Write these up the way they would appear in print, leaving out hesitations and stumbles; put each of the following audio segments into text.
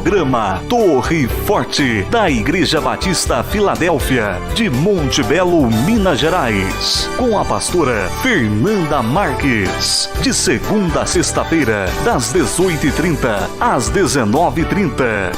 Programa Torre Forte, da Igreja Batista Filadélfia, de Monte Belo, Minas Gerais, com a pastora Fernanda Marques, de segunda a sexta-feira, das 18h30 às 19h30.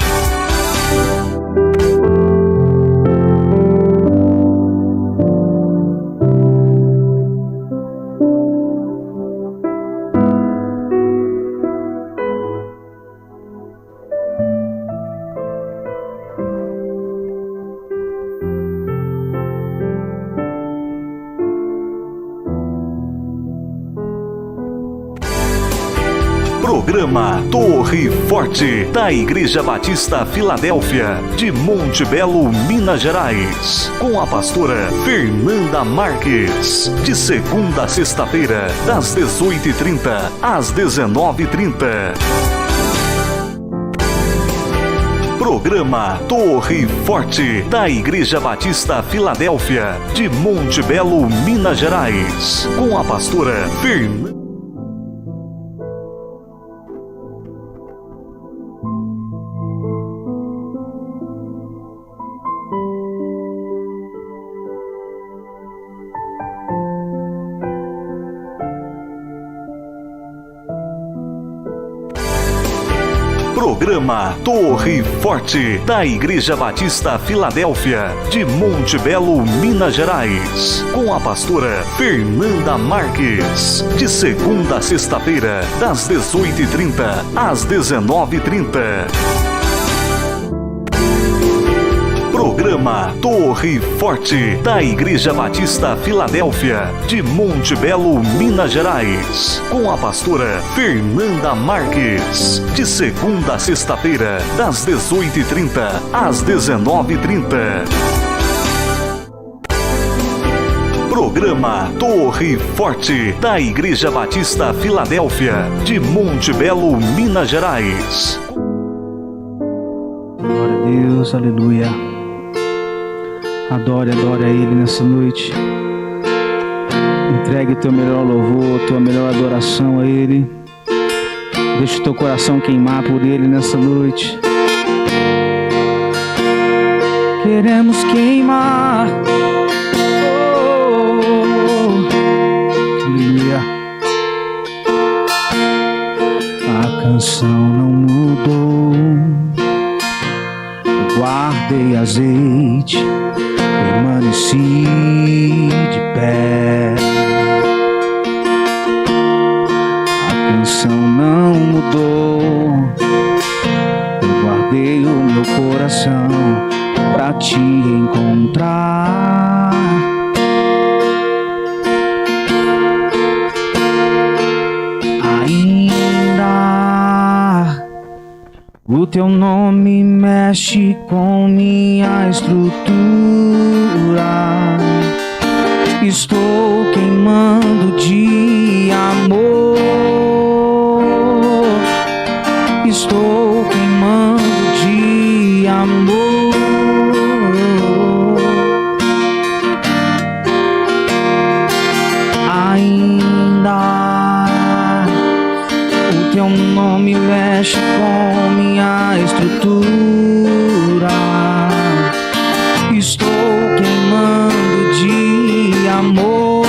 Programa Torre Forte, da Igreja Batista Filadélfia, de Monte Belo, Minas Gerais, com a pastora Fernanda Marques, de segunda a sexta-feira, das 18h30 às 19h30. Programa Torre Forte, da Igreja Batista Filadélfia, de Monte Belo, Minas Gerais, com a pastora Fernanda. Programa Torre Forte, da Igreja Batista Filadélfia, de Monte Belo, Minas Gerais, com a pastora Fernanda Marques, de segunda a sexta-feira, das 18h30 às 19h30. Programa Torre Forte, da Igreja Batista Filadélfia, de Monte Belo, Minas Gerais, com a pastora Fernanda Marques, de segunda a sexta-feira, das 18h30 às 19h30. Programa Torre Forte, da Igreja Batista Filadélfia, de Monte Belo, Minas Gerais. Glória a Deus, aleluia. Adore a Ele nessa noite. Entregue teu melhor louvor, tua melhor adoração a Ele. Deixa o teu coração queimar por Ele nessa noite. Queremos queimar. Aleluia. A canção não mudou. Eu guardei azeite, permaneci de pé. A canção não mudou. Eu guardei o meu coração pra te encontrar. Ainda o teu nome mexe com minha estrutura. Estou queimando de amor. Estou queimando de amor. Ainda o teu nome mexe com minha estrutura. Estou queimando de amor.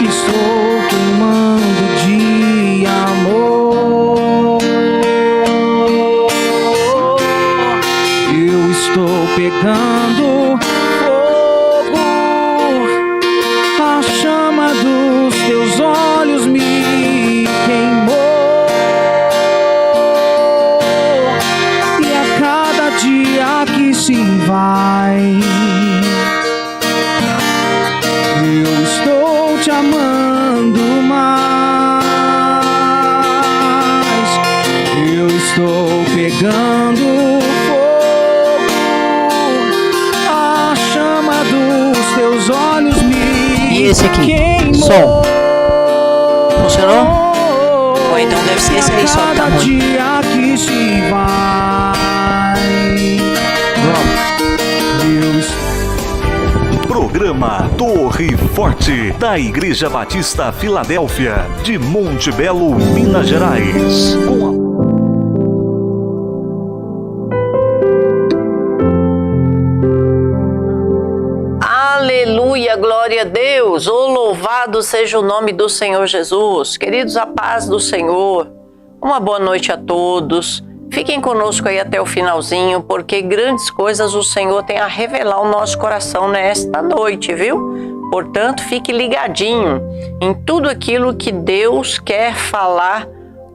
Estou queimando de amor. Eu estou pegando fogo. A chama dos teus olhos me queimou. E a cada dia que se vai, eu estou te amando mais. Eu estou pegando fogo. A chama dos teus olhos me E esse aqui? queimou. Som. Funcionou? Ou então deve ser esse aí só que tá Cada ruim. dia que se vai, Programa Torre Forte, da Igreja Batista Filadélfia, de Monte Belo, Minas Gerais, com a glória a Deus. Oh, louvado seja o nome do Senhor Jesus. Queridos, a paz do Senhor. Uma boa noite a todos. Fiquem conosco aí até o finalzinho, porque grandes coisas o Senhor tem a revelar ao nosso coração nesta noite, viu? Portanto, fique ligadinho em tudo aquilo que Deus quer falar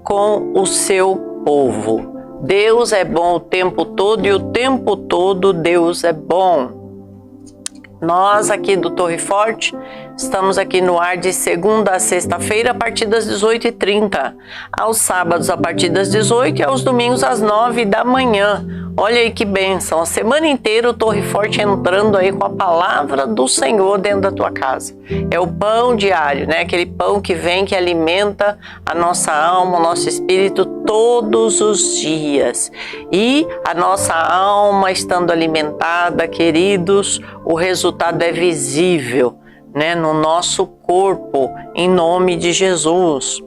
com o seu povo. Deus é bom o tempo todo e o tempo todo Deus é bom. Nós aqui do Torre Forte estamos aqui no ar de segunda a sexta-feira a partir das 18h30, aos sábados a partir das 18h e aos domingos às 9 da manhã. Olha aí que bênção, a semana inteira o Torre Forte entrando aí com a palavra do Senhor dentro da tua casa. É o pão diário, né? Aquele pão que vem, que alimenta a nossa alma, o nosso espírito todos os dias. E a nossa alma estando alimentada, queridos, o resultado é visível, né? No nosso corpo, em nome de Jesus.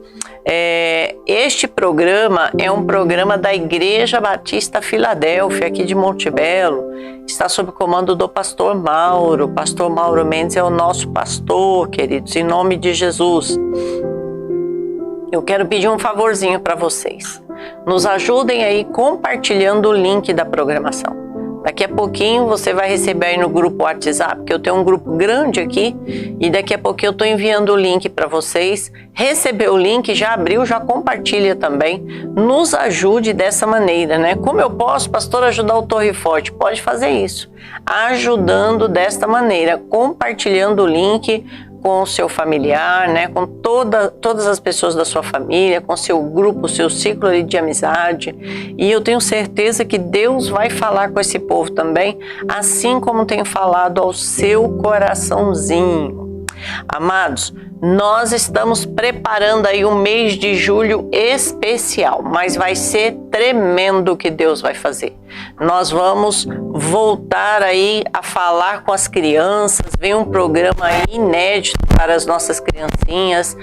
Este programa é um programa da Igreja Batista Filadélfia, aqui de Monte Belo. Está sob o comando do pastor Mauro. Pastor Mauro Mendes é o nosso pastor, queridos, em nome de Jesus. Eu quero pedir um favorzinho para vocês. Nos ajudem aí compartilhando o link da programação. Daqui a pouquinho você vai receber aí no grupo WhatsApp, que eu tenho um grupo grande aqui, e daqui a pouquinho eu estou enviando o link para vocês. Recebeu o link, já abriu, já compartilha também. Nos ajude dessa maneira, né? Como eu posso, pastor, ajudar o Torre Forte? Pode fazer isso, ajudando desta maneira, compartilhando o link com o seu familiar, né, com todas as pessoas da sua família, com seu grupo, seu ciclo ali de amizade. E eu tenho certeza que Deus vai falar com esse povo também, assim como tem falado ao seu coraçãozinho. Amados, nós estamos preparando aí um mês de julho especial, mas vai ser tremendo o que Deus vai fazer. Nós vamos voltar aí a falar com as crianças, vem um programa inédito para as nossas criancinhas,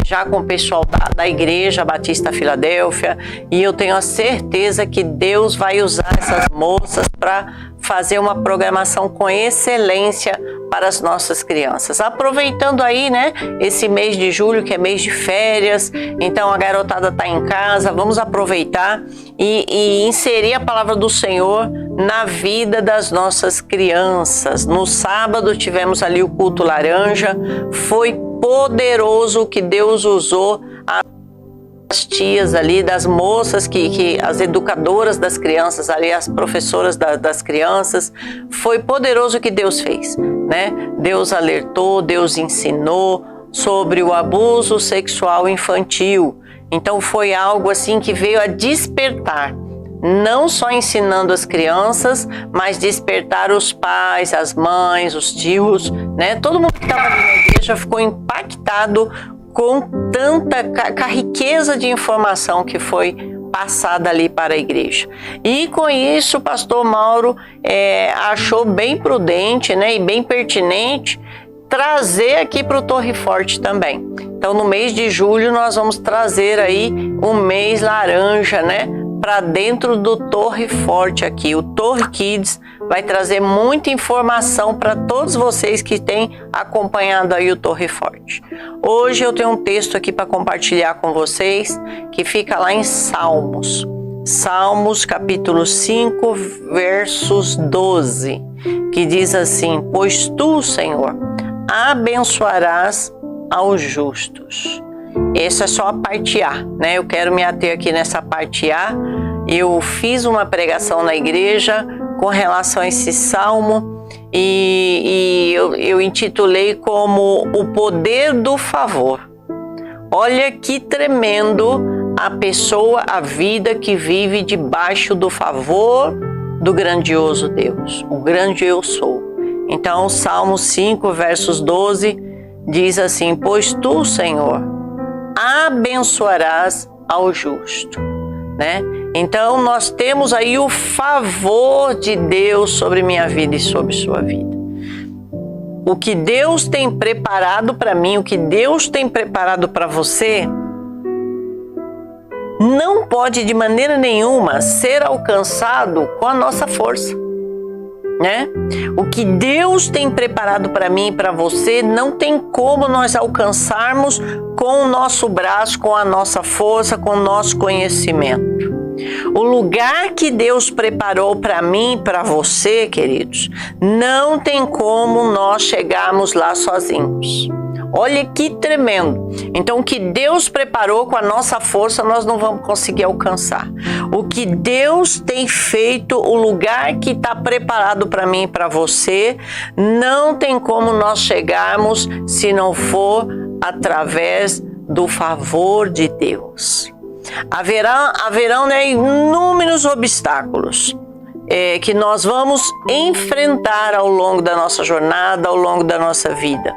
já com o pessoal da Igreja Batista Filadélfia, e eu tenho a certeza que Deus vai usar essas moças para fazer uma programação com excelência para as nossas crianças. Aproveitando aí, né, esse mês de julho, que é mês de férias, então a garotada está em casa, vamos aproveitar e inserir a palavra do Senhor na vida das nossas crianças. No sábado tivemos ali o culto laranja, foi poderoso o que Deus usou as tias ali, das moças, que as educadoras das crianças ali, as professoras das crianças. Foi poderoso o que Deus fez, né? Deus alertou, Deus ensinou sobre o abuso sexual infantil. Então foi algo assim que veio a despertar, não só ensinando as crianças, mas despertar os pais, as mães, os tios, né? Todo mundo que estava ali na igreja ficou impactado com a riqueza de informação que foi passada ali para a igreja. E com isso o pastor Mauro achou bem prudente, né, e bem pertinente trazer aqui para o Torre Forte também. Então no mês de julho nós vamos trazer aí o mês laranja, né, para dentro do Torre Forte aqui. O Torre Kids vai trazer muita informação para todos vocês que têm acompanhado aí o Torre Forte. Hoje eu tenho um texto aqui para compartilhar com vocês, que fica lá em Salmos. Salmos capítulo 5, versos 12, que diz assim: pois tu, Senhor, abençoarás aos justos. Essa é só a parte A, né? Eu quero me ater aqui nessa parte A. Eu fiz uma pregação na igreja com relação a esse salmo e eu intitulei como o poder do favor. Olha que tremendo a pessoa, a vida que vive debaixo do favor do grandioso Deus, o grande eu sou. Então, o Salmo 5, versos 12, diz assim: pois tu, Senhor, abençoarás ao justo, né? Então nós temos aí o favor de Deus sobre minha vida e sobre sua vida. O que Deus tem preparado para mim, o que Deus tem preparado para você, não pode de maneira nenhuma ser alcançado com a nossa força. né? O que Deus tem preparado para mim e para você não tem como nós alcançarmos com o nosso braço, com a nossa força, com o nosso conhecimento. O lugar que Deus preparou para mim e para você, queridos, não tem como nós chegarmos lá sozinhos. Olha que tremendo. Então, o que Deus preparou com a nossa força, nós não vamos conseguir alcançar. O que Deus tem feito, o lugar que está preparado para mim e para você, não tem como nós chegarmos se não for através do favor de Deus. Haverão, né, inúmeros obstáculos que nós vamos enfrentar ao longo da nossa jornada, ao longo da nossa vida.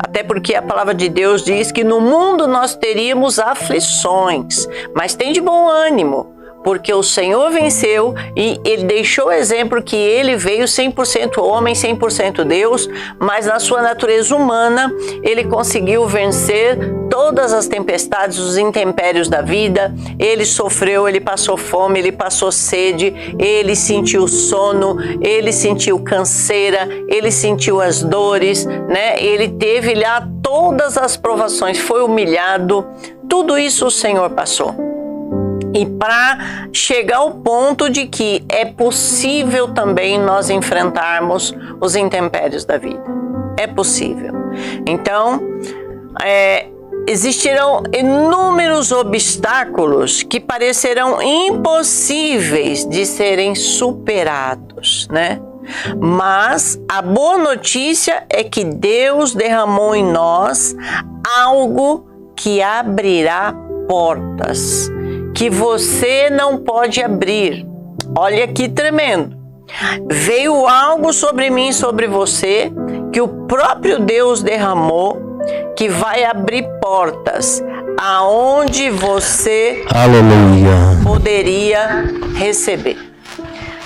Até porque a palavra de Deus diz que no mundo nós teríamos aflições, mas tem de bom ânimo, porque o Senhor venceu e Ele deixou o exemplo que Ele veio 100% homem, 100% Deus, mas na sua natureza humana Ele conseguiu vencer todas as tempestades, os intempérios da vida. Ele sofreu, Ele passou fome, Ele passou sede, Ele sentiu sono, Ele sentiu canseira, Ele sentiu as dores, né? Ele teve lá todas as provações, foi humilhado, tudo isso o Senhor passou. E para chegar ao ponto de que é possível também nós enfrentarmos os intempérios da vida. É possível. Então, existirão inúmeros obstáculos que parecerão impossíveis de serem superados, né? Mas a boa notícia é que Deus derramou em nós algo que abrirá portas que você não pode abrir. Olha que tremendo. Veio algo sobre mim e sobre você que o próprio Deus derramou, que vai abrir portas aonde você poderia receber.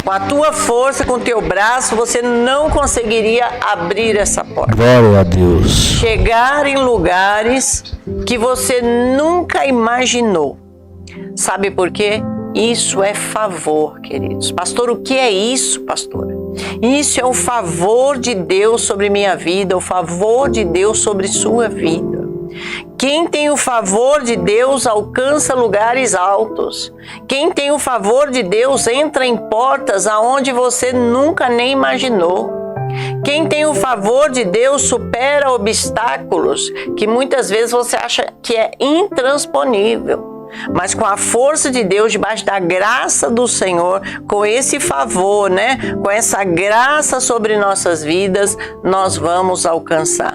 Com a tua força, com o teu braço, você não conseguiria abrir essa porta. Glória a Deus. Chegar em lugares que você nunca imaginou. Sabe por quê? Isso é favor, queridos. Pastor, o que é isso, pastor? Isso é o favor de Deus sobre minha vida, o favor de Deus sobre sua vida. Quem tem o favor de Deus alcança lugares altos. Quem tem o favor de Deus entra em portas aonde você nunca nem imaginou. Quem tem o favor de Deus supera obstáculos que muitas vezes você acha que é intransponível. Mas com a força de Deus, debaixo da graça do Senhor, com esse favor, né? Com essa graça sobre nossas vidas, nós vamos alcançar.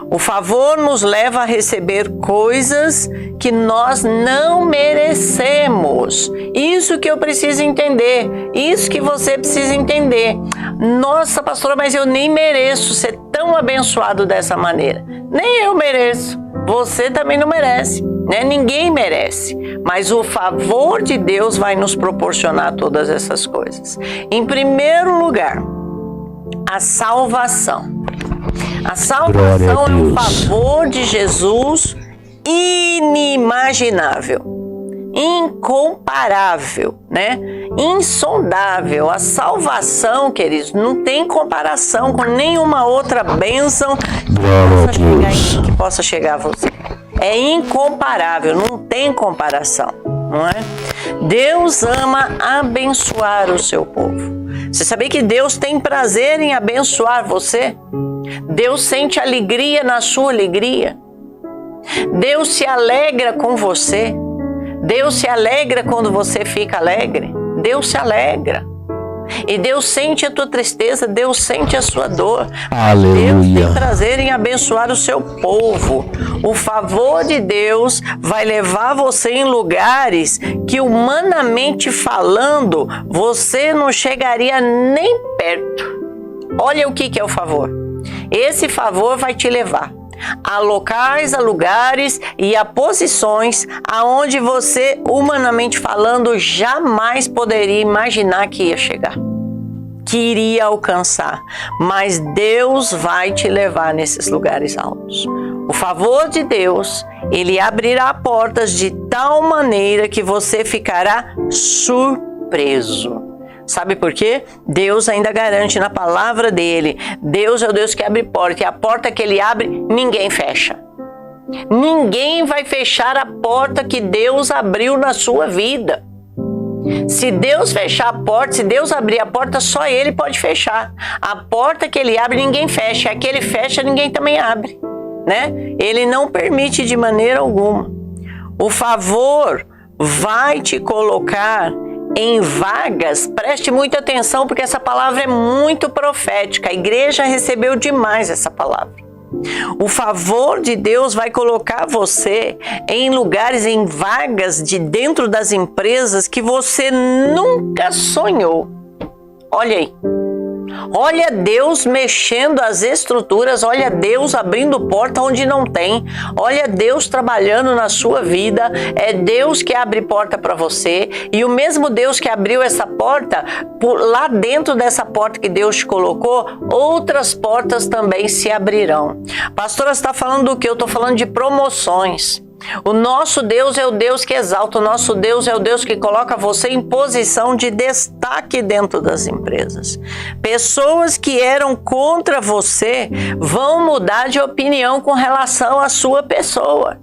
O favor nos leva a receber coisas que nós não merecemos. Isso que eu preciso entender, isso que você precisa entender. Nossa, pastora, mas eu nem mereço ser tão abençoado dessa maneira. Nem eu mereço, você também não merece. Né? Ninguém merece, mas o favor de Deus vai nos proporcionar todas essas coisas. Em primeiro lugar, a salvação. A salvação é um favor de Jesus inimaginável, incomparável, né? Insondável. A salvação, queridos, não tem comparação com nenhuma outra bênção que possa chegar a você. É incomparável, não tem comparação, não é? Deus ama abençoar o seu povo. Você sabia que Deus tem prazer em abençoar você? Deus sente alegria na sua alegria. Deus se alegra com você. Deus se alegra quando você fica alegre. Deus se alegra. E Deus sente a tua tristeza, Deus sente a sua dor. Aleluia. Deus tem prazer em abençoar o seu povo. O favor de Deus vai levar você em lugares que, humanamente falando, você não chegaria nem perto. Olha o que é o favor. Esse favor vai te levar a locais, a lugares e a posições aonde você, humanamente falando, jamais poderia imaginar que ia chegar, que iria alcançar. Mas Deus vai te levar nesses lugares altos. O favor de Deus, Ele abrirá portas de tal maneira que você ficará surpreso. Sabe por quê? Deus ainda garante na palavra dele. Deus é o Deus que abre porta, e a porta que ele abre, ninguém fecha. Ninguém vai fechar a porta que Deus abriu na sua vida. Se Deus fechar a porta, se Deus abrir a porta, só Ele pode fechar. A porta que Ele abre, ninguém fecha. A que Ele fecha, ninguém também abre, né? Ele não permite de maneira alguma. O favor vai te colocar em vagas. Preste muita atenção, porque essa palavra é muito profética. A igreja recebeu demais essa palavra. O favor de Deus vai colocar você em lugares, em vagas de dentro das empresas que você nunca sonhou. Olha aí. Olha Deus mexendo as estruturas, olha Deus abrindo porta onde não tem, olha Deus trabalhando na sua vida. É Deus que abre porta para você, e o mesmo Deus que abriu essa porta, lá dentro dessa porta que Deus te colocou, outras portas também se abrirão. Pastora, você está falando do quê? Eu estou falando de promoções. O nosso Deus é o Deus que exalta, o nosso Deus é o Deus que coloca você em posição de destaque dentro das empresas. Pessoas que eram contra você vão mudar de opinião com relação à sua pessoa.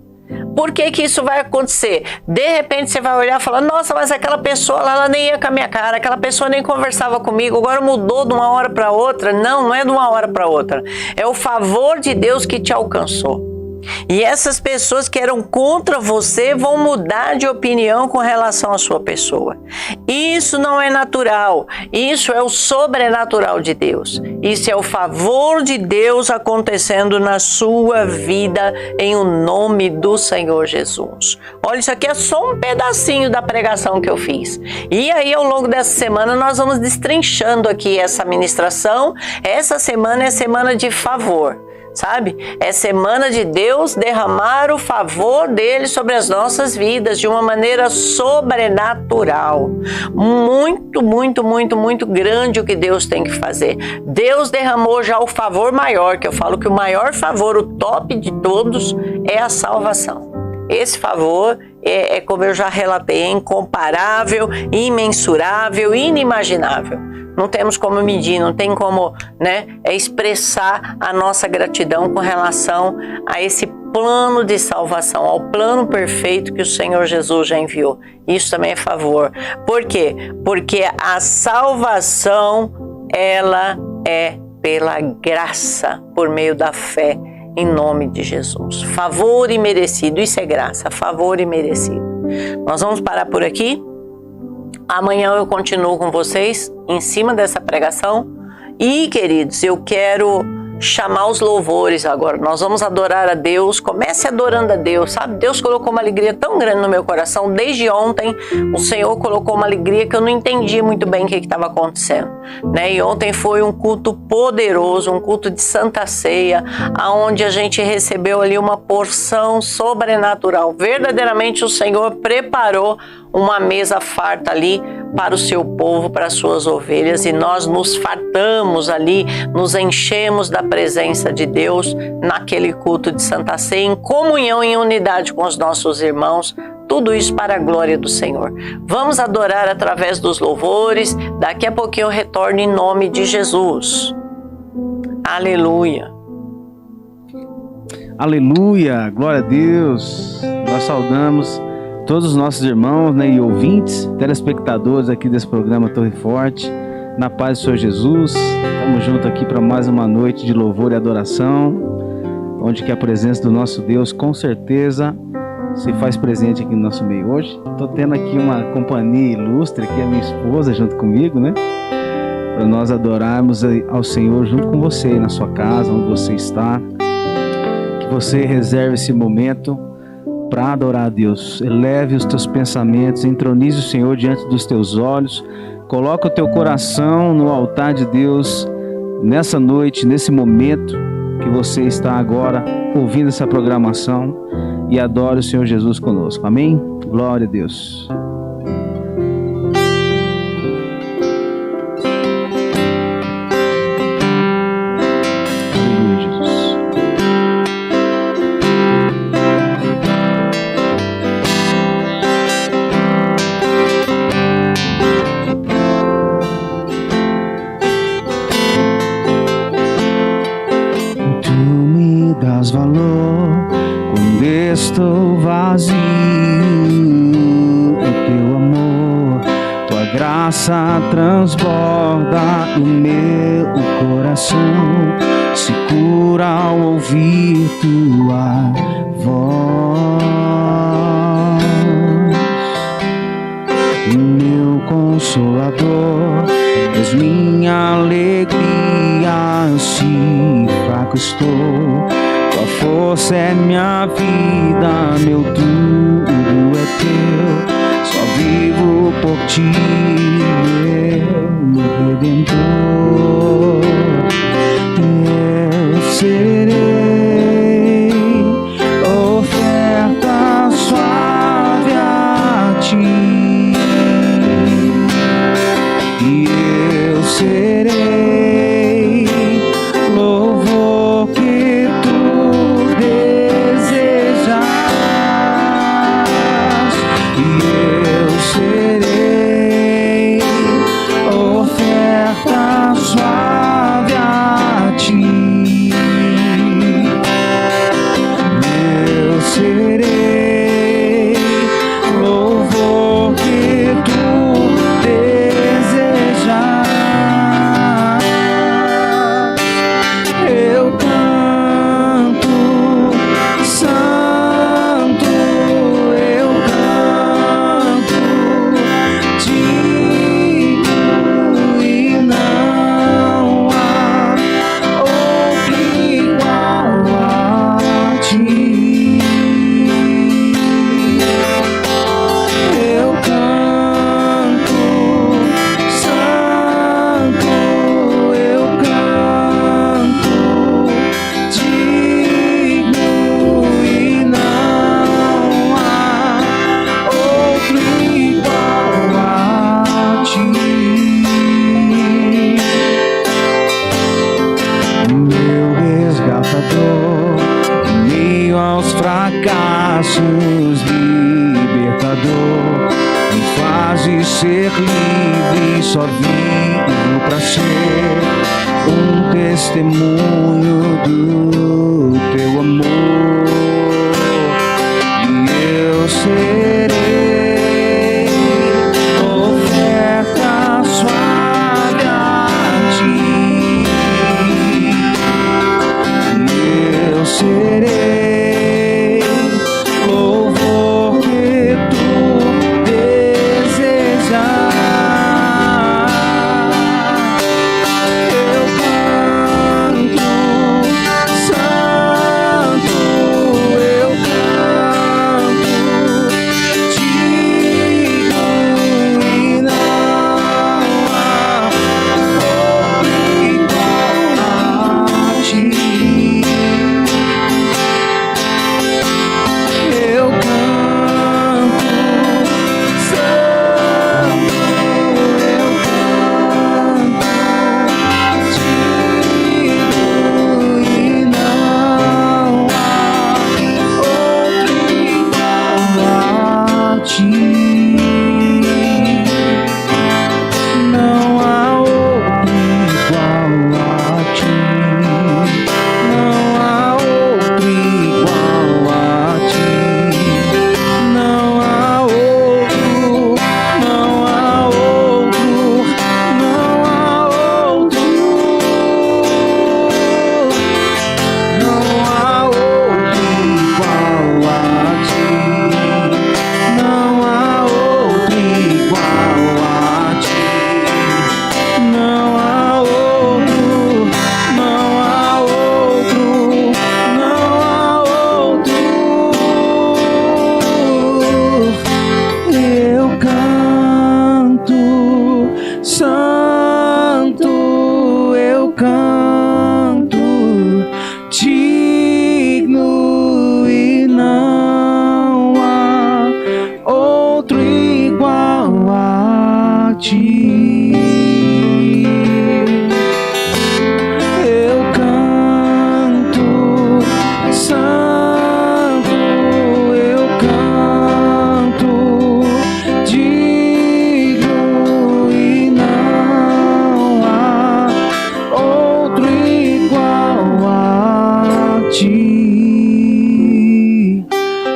Por que que isso vai acontecer? De repente você vai olhar e falar: nossa, mas aquela pessoa lá, ela nem ia com a minha cara, aquela pessoa nem conversava comigo, agora mudou de uma hora para outra. Não, não é de uma hora para outra. É o favor de Deus que te alcançou. E essas pessoas que eram contra você vão mudar de opinião com relação à sua pessoa. Isso não é natural, isso é o sobrenatural de Deus. Isso é o favor de Deus acontecendo na sua vida, em o nome do Senhor Jesus. Olha, isso aqui é só um pedacinho da pregação que eu fiz. E aí, ao longo dessa semana, nós vamos destrinchando aqui essa ministração. Essa semana é semana de favor. Sabe? É semana de Deus derramar o favor dele sobre as nossas vidas de uma maneira sobrenatural. Muito, muito, muito, muito grande o que Deus tem que fazer. Deus derramou já o favor maior, que eu falo que o maior favor, o top de todos, é a salvação. Esse favor é, como eu já relatei, é incomparável, imensurável, inimaginável. Não temos como medir, não tem como, né, expressar a nossa gratidão com relação a esse plano de salvação, ao plano perfeito que o Senhor Jesus já enviou. Isso também é favor. Por quê? Porque a salvação, ela é pela graça, por meio da fé, em nome de Jesus. Favor imerecido, isso é graça, favor imerecido. Nós vamos parar por aqui. Amanhã eu continuo com vocês em cima dessa pregação. E, queridos, eu quero chamar os louvores agora. Nós vamos adorar a Deus. Comece adorando a Deus, sabe? Deus colocou uma alegria tão grande no meu coração. Desde ontem, o Senhor colocou uma alegria que eu não entendia muito bem o que estava acontecendo, né? E ontem foi um culto poderoso, um culto de Santa Ceia, onde a gente recebeu ali uma porção sobrenatural. Verdadeiramente o Senhor preparou uma mesa farta ali para o seu povo, para as suas ovelhas, e nós nos fartamos ali, nos enchemos da presença de Deus naquele culto de Santa Ceia, em comunhão, em unidade com os nossos irmãos, tudo isso para a glória do Senhor. Vamos adorar através dos louvores, daqui a pouquinho eu retorno em nome de Jesus. Aleluia. Aleluia, glória a Deus. Nós saudamos todos os nossos irmãos, né, e ouvintes, telespectadores aqui desse programa Torre Forte, na paz do Senhor Jesus. Estamos juntos aqui para mais uma noite de louvor e adoração, onde que a presença do nosso Deus com certeza se faz presente aqui no nosso meio. Hoje estou tendo aqui uma companhia ilustre, aqui a minha esposa junto comigo, né, para nós adorarmos ao Senhor junto com você, na sua casa, onde você está. Que você reserve esse momento para adorar a Deus. Eleve os teus pensamentos, entronize o Senhor diante dos teus olhos, coloca o teu coração no altar de Deus nessa noite, nesse momento que você está agora ouvindo essa programação, e adore o Senhor Jesus conosco. Amém? Glória a Deus. traz valor quando estou vazio. O teu amor, tua graça transborda no meu coração, se cura ao ouvir tua voz. Meu consolador, és minha alegria, se fraco estou, tua força é minha vida, meu tudo é teu, só vivo por ti, meu Redentor. Eu serei oferta suave a ti, e eu serei louvor que tu desejas, e eu serei oferta suave a ti. Eu serei louvor que tu desejas. Eu canto santo, eu canto digno, e não há outro igual a ti. Eu canto santo, eu canto digno, e não há outro igual a ti. Meu resgatador, em meio aos fracassos, libertador, me fazes ser livre, só vivo pra ser um testemunho do teu amor, e eu serei oferta suave a ti. Eu serei louvor que tu desejas. Eu canto santo,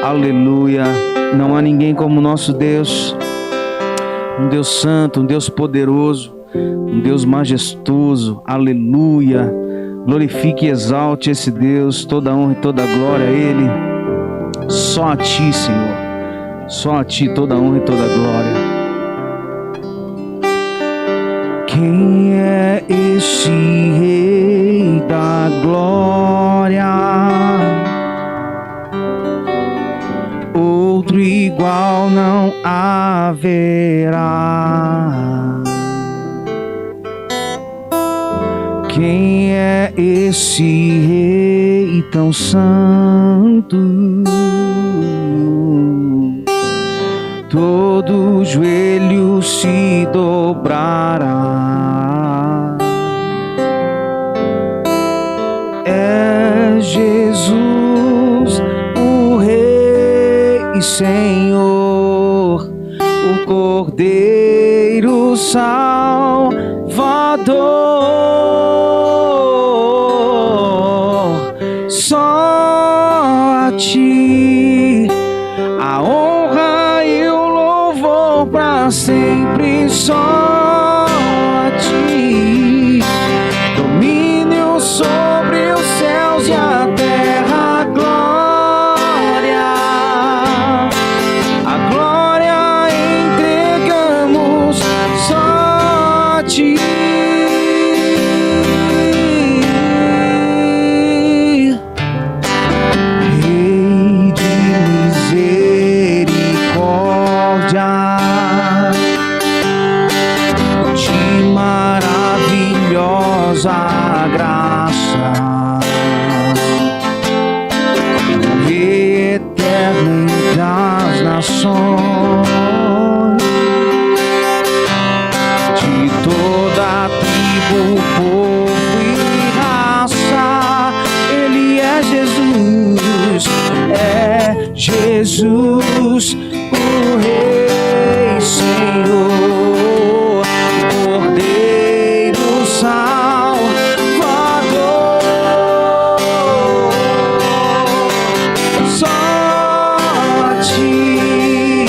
Aleluia. Não há ninguém como nosso Deus. Um Deus santo, um Deus poderoso, um Deus majestoso. Aleluia. Glorifique e exalte esse Deus. Toda honra e toda glória a Ele. Só a Ti, Senhor. Só a Ti toda honra e toda glória. Quem é esse Rei da glória? Outro igual não haverá. Quem é esse Rei tão santo? Todo joelho se dobrará. É Jesus, o Rei e Senhor, o Cordeiro Salvador. Só a Ti a honra e o louvor pra sempre. Só a Ti domínio sobre os céus e a terra. A glória entregamos. Só a Ti. Rei de misericórdia, de maravilhosa graça, Rei eterno das nações, de toda tribo, povo e raça. Ele é Jesus, o Rei, Senhor, Cordeiro Salvador. Só a Ti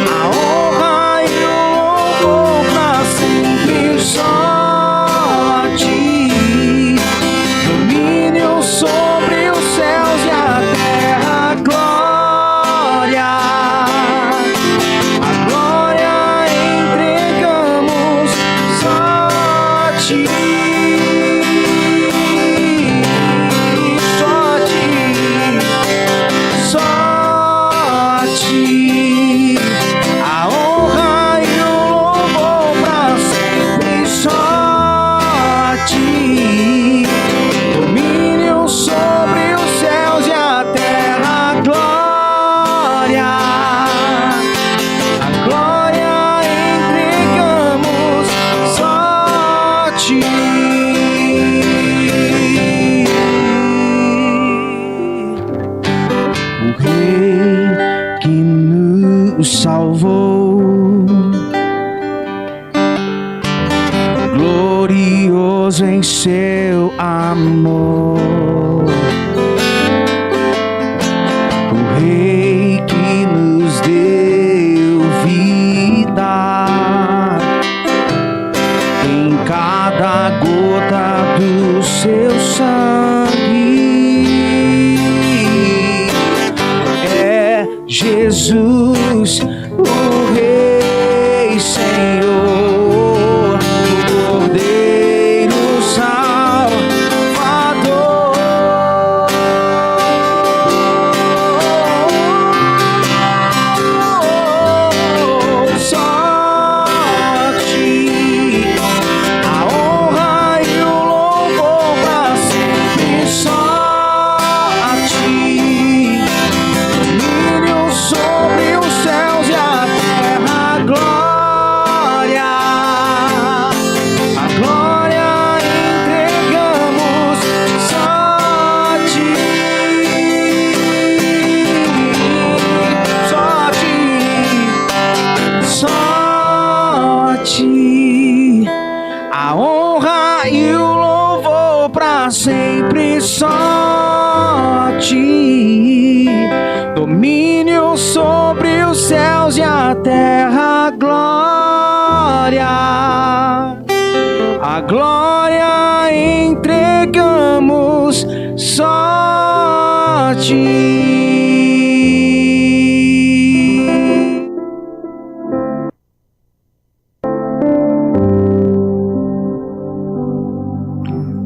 a honra e o louvor pra sempre. Só a Ti domínio sobre os céus e a terra. A glória entregamos. Só a Ti. Só a Ti. Só a Ti a honra e o louvor pra sempre. Só a Ti domínio sobre os céus e a terra. A glória entregamos. Só a Ti. O Rei que nos salvou, glorioso em seu amor. O Rei que nos deu vida em cada gota do seu sangue. É Jesus, o Rei, Senhor, o Cordeiro Salvador. Só a Ti a honra e o louvor pra sempre. Só a Ti domínio sobre os céus e a terra. A glória entregamos. Só a Ti. Só a Ti. Só a Ti a honra e o louvor pra sempre. Só a Ti domínio sobre os céus e a terra, a glória entregamos só a ti.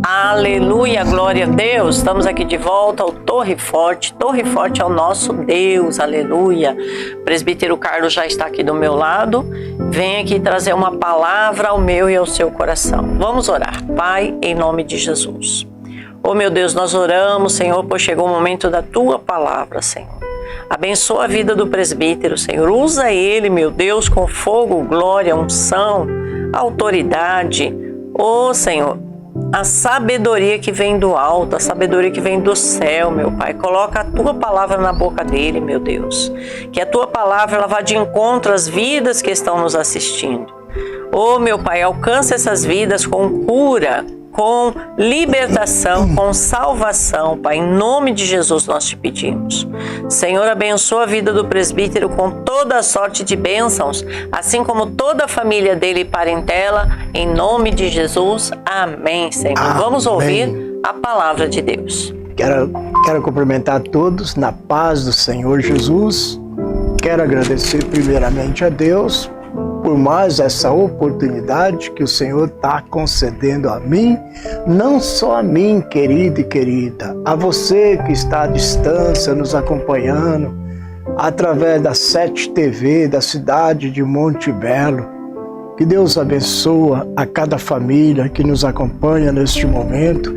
Aleluia, glória a Deus. Estamos aqui de volta ao Torre Forte. Torre Forte é o nosso Deus, aleluia. O presbítero Carlos já está aqui do meu lado. Vem aqui trazer uma palavra ao meu e ao seu coração. Vamos orar. Pai, em nome de Jesus. Oh meu Deus, nós oramos, Senhor, pois chegou o momento da Tua palavra, Senhor. Abençoa a vida do presbítero, Senhor. Usa ele, meu Deus, com fogo, glória, unção, autoridade. Oh Senhor, a sabedoria que vem do alto, a sabedoria que vem do céu, meu Pai. Coloca a Tua palavra na boca dele, meu Deus. Que a Tua palavra ela vá de encontro às vidas que estão nos assistindo. Oh, meu Pai, alcança essas vidas com cura, com libertação, com salvação, Pai. Em nome de Jesus nós te pedimos. Senhor, abençoa a vida do presbítero com toda a sorte de bênçãos, assim como toda a família dele e parentela, em nome de Jesus. Amém, Senhor. Amém. Vamos ouvir a palavra de Deus. Quero cumprimentar todos na paz do Senhor Jesus. Quero agradecer primeiramente a Deus por mais essa oportunidade que o Senhor está concedendo a mim, não só a mim, querido e querida, a você que está à distância nos acompanhando, através da 7 TV da cidade de Monte Belo. Que Deus abençoe a cada família que nos acompanha neste momento.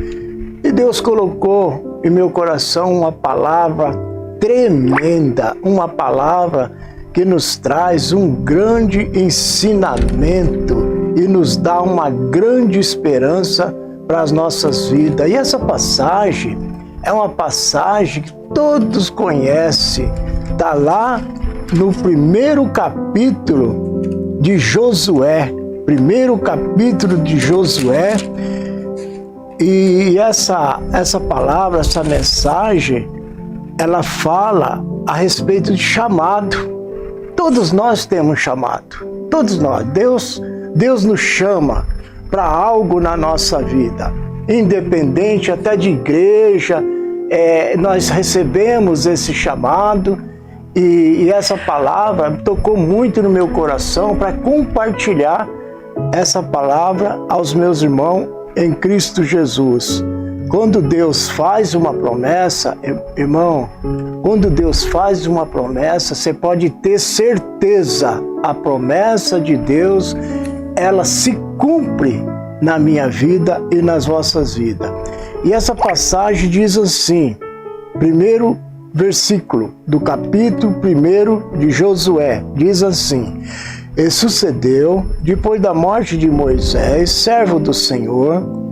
E Deus colocou em meu coração uma palavra tremenda, uma palavra que nos traz um grande ensinamento e nos dá uma grande esperança para as nossas vidas. E essa passagem é uma passagem que todos conhecem. Está lá no primeiro capítulo de Josué. Primeiro capítulo de Josué. E essa palavra, essa mensagem, ela fala a respeito de chamado. Todos nós temos chamado, todos nós. Deus nos chama para algo na nossa vida, independente até de igreja, nós recebemos esse chamado e essa palavra tocou muito no meu coração para compartilhar essa palavra aos meus irmãos em Cristo Jesus. Quando Deus faz uma promessa, irmão, quando Deus faz uma promessa, você pode ter certeza, a promessa de Deus, ela se cumpre na minha vida e nas vossas vidas. E essa passagem diz assim, primeiro versículo do capítulo 1 de Josué, diz assim: E sucedeu, depois da morte de Moisés, servo do Senhor,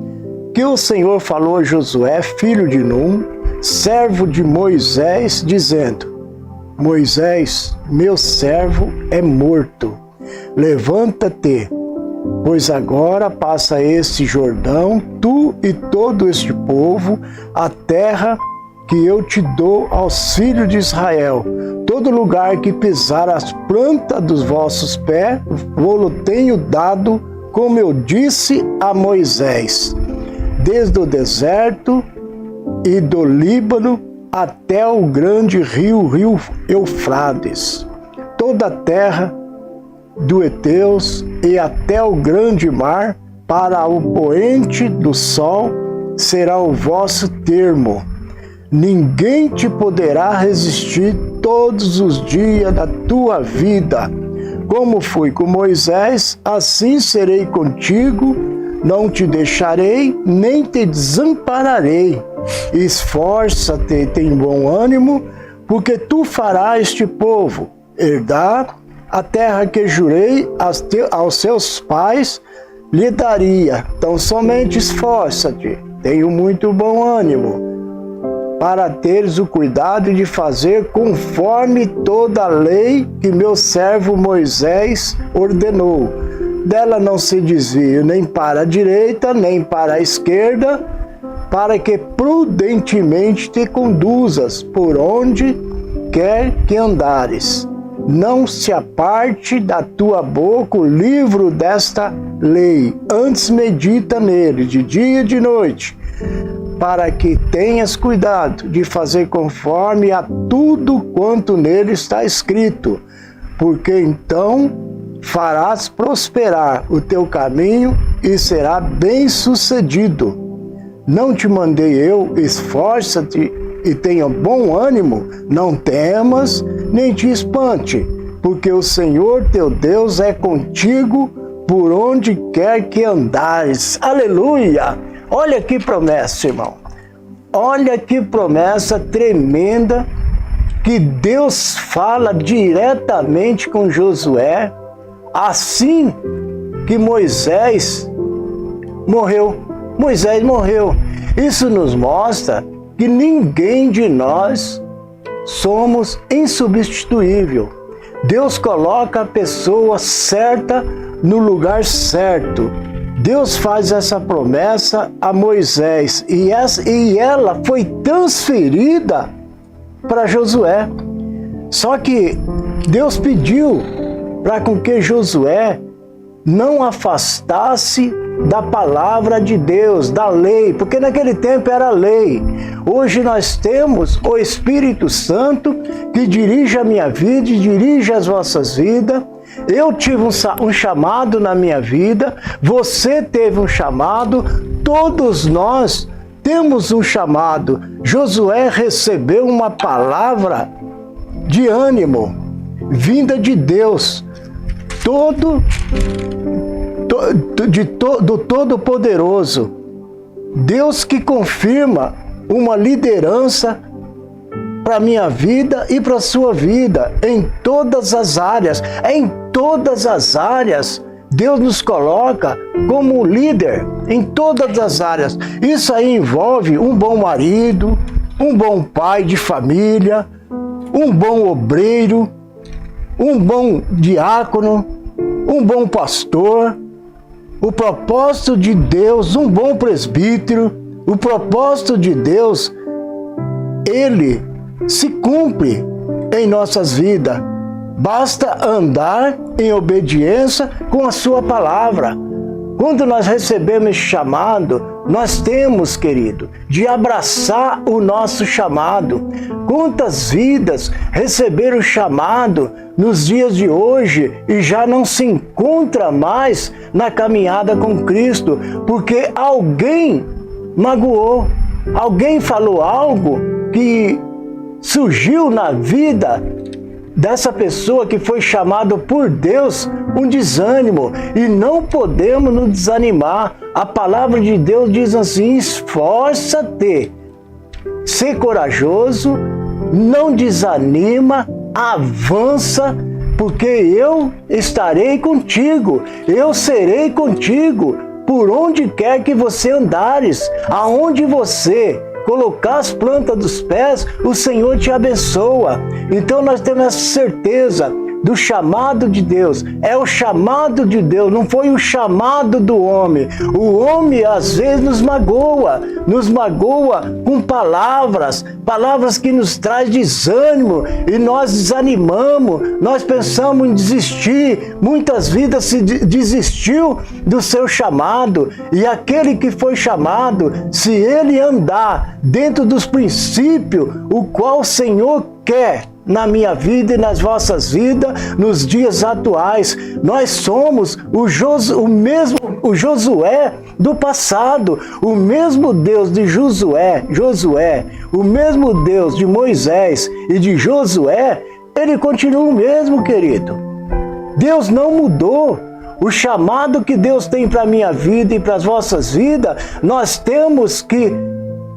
que o Senhor falou a Josué, filho de Num, servo de Moisés, dizendo: Moisés, meu servo, é morto. Levanta-te, pois agora passa este Jordão, tu e todo este povo, a terra que eu te dou aos filhos de Israel. Todo lugar que pisar as plantas dos vossos pés, vou-lo tenho dado, como eu disse a Moisés. Desde o deserto e do Líbano até o grande rio Eufrates, toda a terra do Heteus e até o grande mar, para o poente do sol, será o vosso termo. Ninguém te poderá resistir todos os dias da tua vida. Como fui com Moisés, assim serei contigo. Não te deixarei, nem te desampararei. Esforça-te, tem bom ânimo, porque tu farás este povo herdar a terra que jurei aos seus pais, lhe daria. Então somente esforça-te, tenho muito bom ânimo, para teres o cuidado de fazer conforme toda a lei que meu servo Moisés ordenou. Dela não se desvie nem para a direita, nem para a esquerda, para que prudentemente te conduzas por onde quer que andares. Não se aparte da tua boca o livro desta lei, antes medita nele de dia e de noite, para que tenhas cuidado de fazer conforme a tudo quanto nele está escrito, porque então farás prosperar o teu caminho e será bem-sucedido. Não te mandei eu, esforça-te e tenha bom ânimo, não temas, nem te espante, porque o Senhor teu Deus é contigo por onde quer que andares. Aleluia! Olha que promessa, irmão. Olha que promessa tremenda que Deus fala diretamente com Josué, assim que Moisés morreu. Moisés morreu. Isso nos mostra que ninguém de nós somos insubstituível. Deus coloca a pessoa certa no lugar certo. Deus faz essa promessa a Moisés e ela foi transferida para Josué. Só que Deus pediu para com que Josué não afastasse da palavra de Deus, da lei, porque naquele tempo era lei. Hoje nós temos o Espírito Santo que dirige a minha vida e dirige as vossas vidas. Eu tive um chamado na minha vida, você teve um chamado, todos nós temos um chamado. Josué recebeu uma palavra de ânimo, vinda de Deus, do Todo-Poderoso. Deus que confirma uma liderança para a minha vida e para a sua vida, em todas as áreas. Em todas as áreas, Deus nos coloca como líder, em todas as áreas. Isso aí envolve um bom marido, um bom pai de família, um bom obreiro, um bom diácono, um bom pastor. O propósito de Deus, um bom presbítero, o propósito de Deus, ele se cumpre em nossas vidas. Basta andar em obediência com a sua palavra. Quando nós recebemos esse chamado, nós temos, querido, de abraçar o nosso chamado. Quantas vidas receberam o chamado nos dias de hoje e já não se encontra mais na caminhada com Cristo, porque alguém magoou, alguém falou algo que surgiu na vida dessa pessoa que foi chamado por Deus, um desânimo, e não podemos nos desanimar. A palavra de Deus diz assim: esforça-te, ser corajoso, não desanima, avança, porque eu estarei contigo, eu serei contigo, por onde quer que você andares, aonde você colocar as plantas dos pés, o Senhor te abençoa. Então nós temos essa certeza do chamado de Deus. É o chamado de Deus, não foi o chamado do homem. O homem às vezes nos magoa com palavras que nos traz desânimo, e nós desanimamos, nós pensamos em desistir. Muitas vidas se desistiu do seu chamado, e aquele que foi chamado, se ele andar dentro dos princípios o qual o Senhor quer na minha vida e nas vossas vidas, nos dias atuais, nós somos o Josué do passado. O mesmo Deus de Josué, o mesmo Deus de Moisés e de Josué, ele continua o mesmo, querido. Deus não mudou. O chamado que Deus tem para a minha vida e para as vossas vidas, nós temos que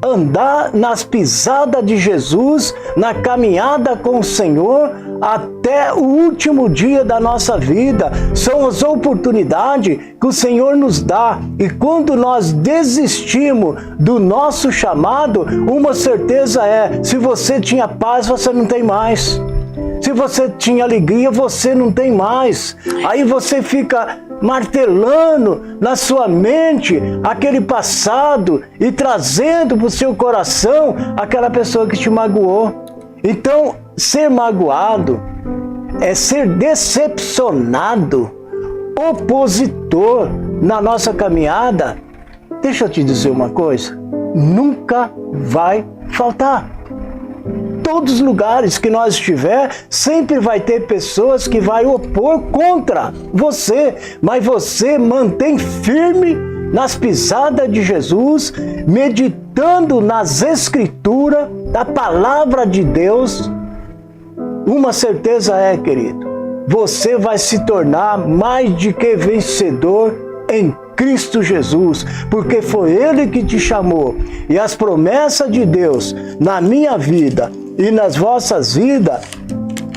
andar nas pisadas de Jesus, na caminhada com o Senhor, até o último dia da nossa vida. São as oportunidades que o Senhor nos dá, e quando nós desistimos do nosso chamado, uma certeza é: se você tinha paz, você não tem mais. Se você tinha alegria, você não tem mais. Aí você fica martelando na sua mente aquele passado e trazendo para o seu coração aquela pessoa que te magoou. Então, ser magoado é ser decepcionado, opositor na nossa caminhada. Deixa eu te dizer uma coisa, nunca vai faltar. Todos os lugares que nós estiver, sempre vai ter pessoas que vai opor contra você, mas você mantém firme nas pisadas de Jesus, meditando nas Escrituras, da palavra de Deus. Uma certeza é, querido, você vai se tornar mais do que vencedor em Cristo Jesus, porque foi Ele que te chamou, e as promessas de Deus na minha vida e nas vossas vidas,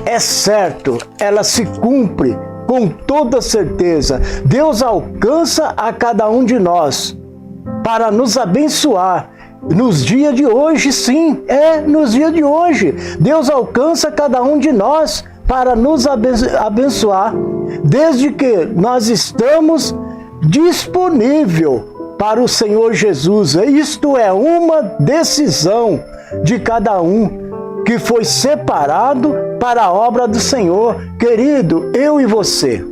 é certo, ela se cumpre com toda certeza. Deus alcança a cada um de nós para nos abençoar. Nos dias de hoje, sim, nos dias de hoje, Deus alcança cada um de nós para nos abençoar, desde que nós estamos disponível para o Senhor Jesus. Isto é uma decisão de cada um que foi separado para a obra do Senhor. Querido, eu e você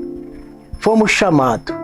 fomos chamados,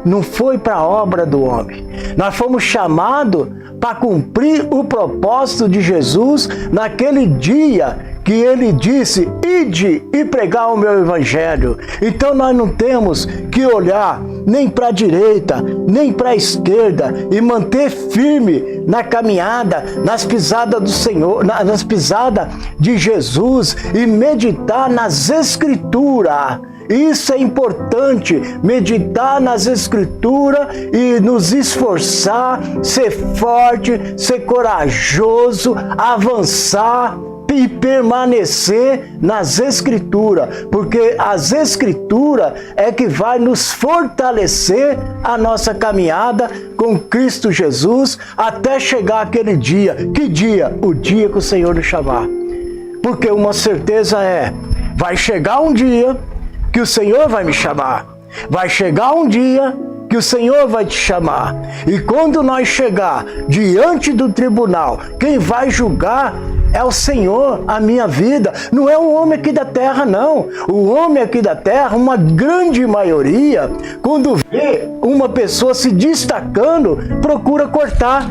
não foi para a obra do homem, nós fomos chamados para cumprir o propósito de Jesus naquele dia que Ele disse: ide e pregar o meu evangelho. Então nós não temos que olhar nem para a direita, nem para a esquerda, e manter firme na caminhada, nas pisadas do Senhor, nas pisadas de Jesus, e meditar nas Escrituras. Isso é importante, meditar nas Escrituras e nos esforçar, ser forte, ser corajoso, avançar e permanecer nas Escrituras, porque as Escrituras é que vai nos fortalecer a nossa caminhada com Cristo Jesus até chegar aquele dia. Que dia? O dia que o Senhor nos chamar. Porque uma certeza é, vai chegar um dia que o Senhor vai me chamar. Vai chegar um dia que o Senhor vai te chamar. E quando nós chegar diante do tribunal, quem vai julgar é o Senhor, a minha vida. Não é o homem aqui da terra, não. O homem aqui da terra, uma grande maioria, quando vê uma pessoa se destacando, procura cortar,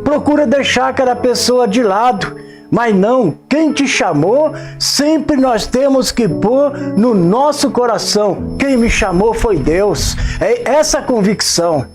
procura deixar aquela pessoa de lado. Mas não, quem te chamou, sempre nós temos que pôr no nosso coração: quem me chamou foi Deus. É essa convicção,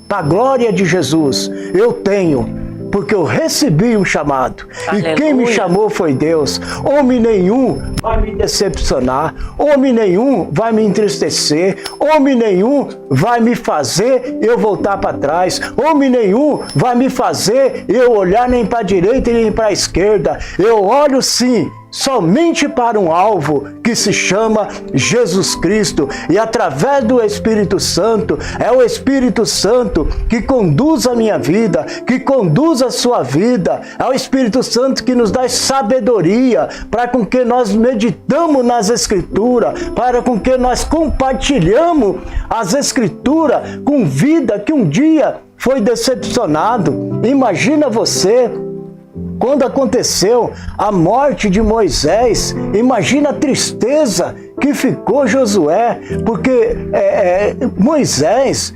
para a glória de Jesus, eu tenho, porque eu recebi um chamado. Aleluia. E quem me chamou foi Deus. Homem nenhum vai me decepcionar, homem nenhum vai me entristecer, homem nenhum vai me fazer eu voltar para trás, homem nenhum vai me fazer eu olhar nem para a direita nem para a esquerda. Eu olho sim somente para um alvo que se chama Jesus Cristo, e através do Espírito Santo, é o Espírito Santo que conduz a minha vida, que conduz a sua vida, é o Espírito Santo que nos dá sabedoria para com que nós meditamos nas Escrituras, para com que nós compartilhamos as Escrituras com vida que um dia foi decepcionado. Imagina você, quando aconteceu a morte de Moisés, imagina a tristeza que ficou Josué, porque Moisés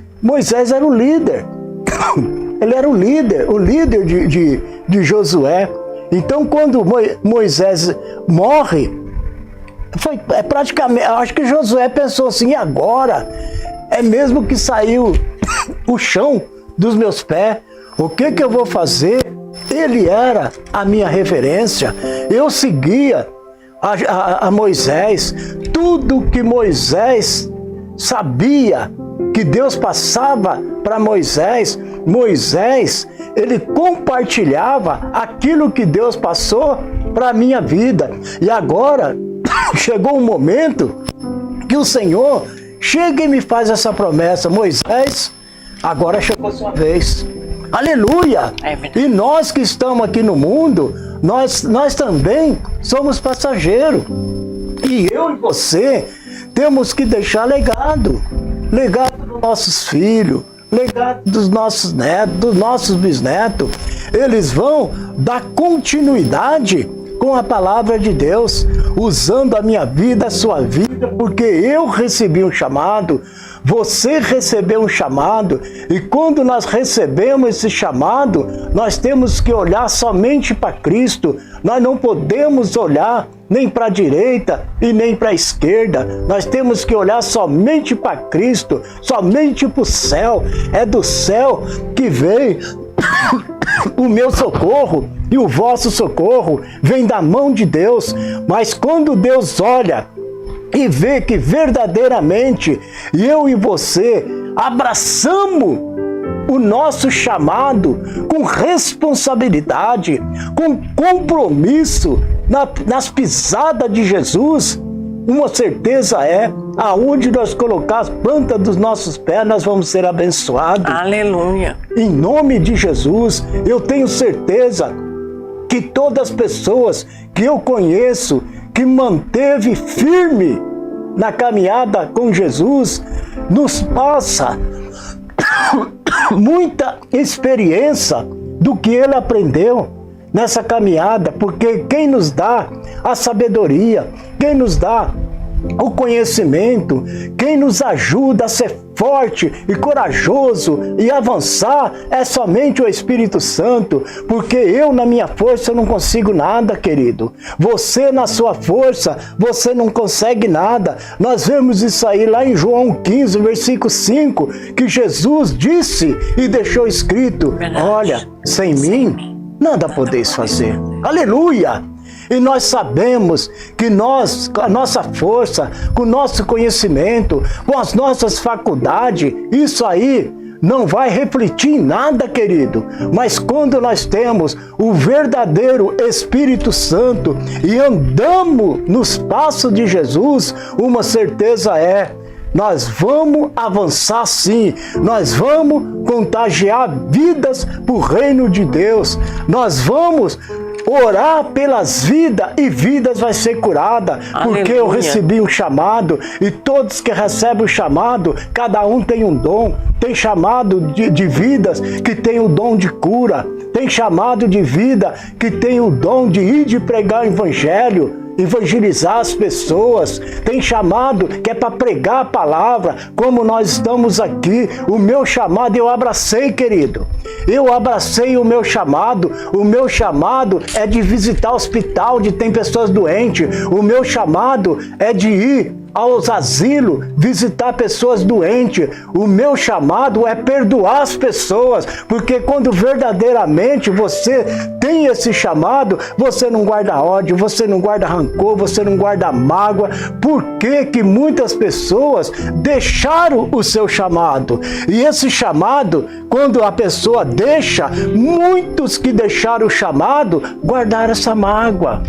era o líder, ele era o líder de Josué. Então quando Moisés morre, foi praticamente, acho que Josué pensou assim: e agora? É mesmo que saiu o chão dos meus pés, o que eu vou fazer? Ele era a minha referência, eu seguia a Moisés. Tudo que Moisés sabia, que Deus passava para Moisés, ele compartilhava aquilo que Deus passou para a minha vida. E agora chegou um momento que o Senhor chega e me faz essa promessa: Moisés, agora chegou a sua vez. Aleluia! E nós que estamos aqui no mundo, nós também somos passageiros. E eu e você temos que deixar legado dos nossos filhos, legado dos nossos netos, dos nossos bisnetos. Eles vão dar continuidade com a palavra de Deus, usando a minha vida, a sua vida, porque eu recebi um chamado, você recebeu um chamado, e quando nós recebemos esse chamado, nós temos que olhar somente para Cristo. Nós não podemos olhar nem para a direita e nem para a esquerda. Nós temos que olhar somente para Cristo, somente para o céu. É do céu que vem o meu socorro e o vosso socorro, vem da mão de Deus. Mas quando Deus olha e vê que verdadeiramente eu e você abraçamos o nosso chamado com responsabilidade, com compromisso nas pisadas de Jesus, uma certeza é, aonde nós colocar as plantas dos nossos pés, nós vamos ser abençoados. Aleluia. Em nome de Jesus, eu tenho certeza que todas as pessoas que eu conheço, que manteve firme na caminhada com Jesus, nos passa muita experiência do que ele aprendeu nessa caminhada, porque quem nos dá a sabedoria, quem nos dá o conhecimento, quem nos ajuda a ser forte e corajoso e avançar é somente o Espírito Santo, porque eu na minha força eu não consigo nada, querido. Você na sua força, você não consegue nada. Nós vemos isso aí lá em João 15, versículo 5, que Jesus disse e deixou escrito: olha, sem mim nada podeis fazer. Aleluia! E nós sabemos que nós, com a nossa força, com o nosso conhecimento, com as nossas faculdades, isso aí não vai refletir em nada, querido. Mas quando nós temos o verdadeiro Espírito Santo e andamos nos passos de Jesus, uma certeza é: nós vamos avançar sim, nós vamos contagiar vidas para o reino de Deus, nós vamos orar pelas vidas e vidas vai ser curada, porque eu recebi um chamado e todos que recebem o chamado, cada um tem um dom. Tem chamado de vidas que tem o dom de cura, tem chamado de vida que tem o dom de ir de pregar o evangelho, evangelizar as pessoas, tem chamado que é para pregar a palavra, como nós estamos aqui. O meu chamado eu abracei, querido, eu abracei o meu chamado é de visitar hospital onde tem pessoas doentes, o meu chamado é de ir aos asilos, visitar pessoas doentes. O meu chamado é perdoar as pessoas, porque quando verdadeiramente você tem esse chamado, você não guarda ódio, você não guarda rancor, você não guarda mágoa. Por que muitas pessoas deixaram o seu chamado? E esse chamado, quando a pessoa deixa, muitos que deixaram o chamado, guardaram essa mágoa,